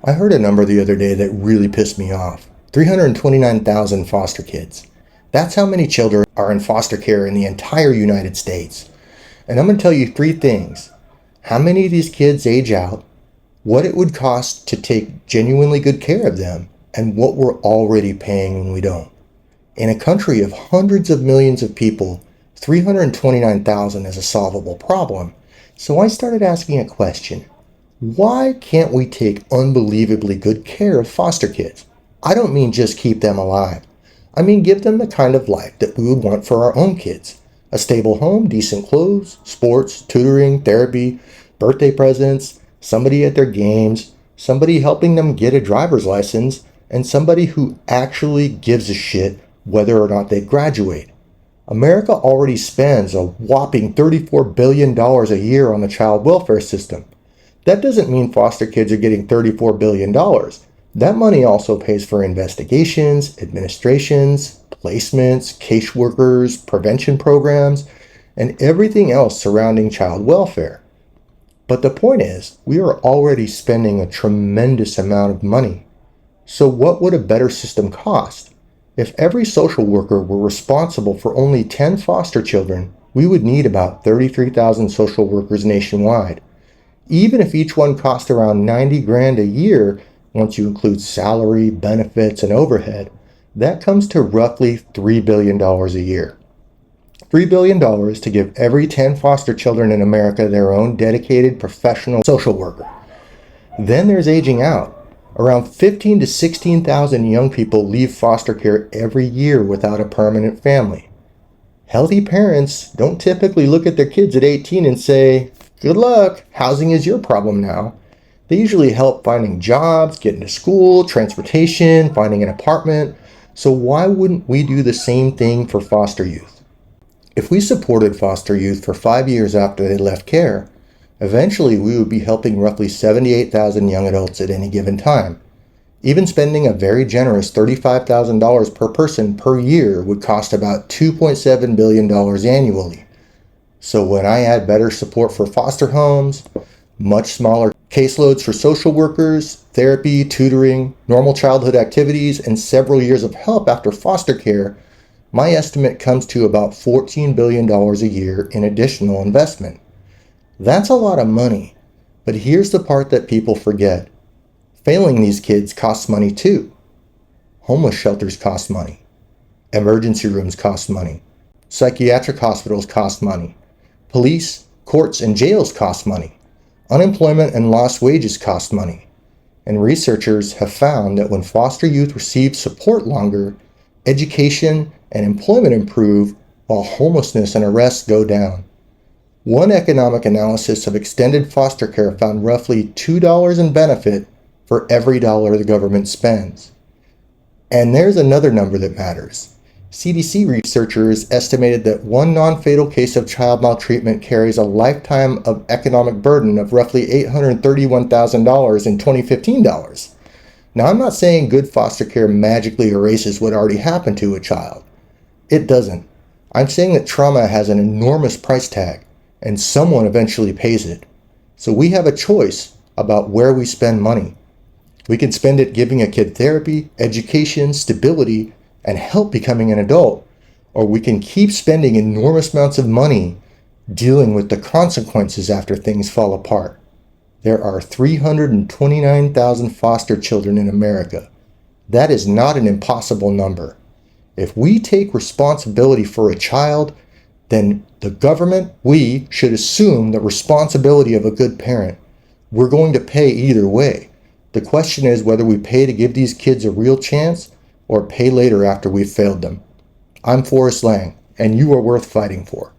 I heard a number the other day that really pissed me off. 329,000 foster kids. That's how many children are in foster care in the entire United States. And I'm going to tell you three things. How many of these kids age out, what it would cost to take genuinely good care of them, and what we're already paying when we don't. In a country of hundreds of millions of people, 329,000 is a solvable problem. So I started asking a question. Why can't we take unbelievably good care of foster kids? I don't mean just keep them alive. I mean give them the kind of life that we would want for our own kids. A stable home, decent clothes, sports, tutoring, therapy, birthday presents, somebody at their games, somebody helping them get a driver's license, and somebody who actually gives a shit whether or not they graduate. America already spends a whopping $34 billion a year on the child welfare system. That doesn't mean foster kids are getting $34 billion. That money also pays for investigations, administrations, placements, caseworkers, prevention programs, and everything else surrounding child welfare. But the point is, we are already spending a tremendous amount of money. So what would a better system cost? If every social worker were responsible for only 10 foster children, we would need about 33,000 social workers nationwide. Even if each one cost around 90 grand a year, once you include salary, benefits, and overhead, that comes to roughly $3 billion a year. $3 billion to give every 10 foster children in America their own dedicated professional social worker. Then there's aging out. Around 15 to 16,000 young people leave foster care every year without a permanent family. Healthy parents don't typically look at their kids at 18 and say, "Good luck, housing is your problem now." They usually help finding jobs, getting to school, transportation, finding an apartment. So why wouldn't we do the same thing for foster youth? If we supported foster youth for 5 years after they left care, eventually we would be helping roughly 78,000 young adults at any given time. Even spending a very generous $35,000 per person per year would cost about $2.7 billion annually. So when I add better support for foster homes, much smaller caseloads for social workers, therapy, tutoring, normal childhood activities, and several years of help after foster care, my estimate comes to about $14 billion a year in additional investment. That's a lot of money, but here's the part that people forget. Failing these kids costs money too. Homeless shelters cost money. Emergency rooms cost money. Psychiatric hospitals cost money. Police, courts, and jails cost money. Unemployment and lost wages cost money. And researchers have found that when foster youth receive support longer, education and employment improve while homelessness and arrests go down. One economic analysis of extended foster care found roughly $2 in benefit for every dollar the government spends. And there's another number that matters. CDC researchers estimated that one non-fatal case of child maltreatment carries a lifetime of economic burden of roughly $831,000 in 2015 dollars. Now, I'm not saying good foster care magically erases what already happened to a child. It doesn't. I'm saying that trauma has an enormous price tag, and someone eventually pays it. So we have a choice about where we spend money. We can spend it giving a kid therapy, education, stability, and help becoming an adult, or we can keep spending enormous amounts of money dealing with the consequences after things fall apart. There are 329,000 foster children in America. That is not an impossible number. If we take responsibility for a child, then the government, we, should assume the responsibility of a good parent. We're going to pay either way. The question is whether we pay to give these kids a real chance or pay later after we've failed them. I'm Forrest Lang, and you are worth fighting for.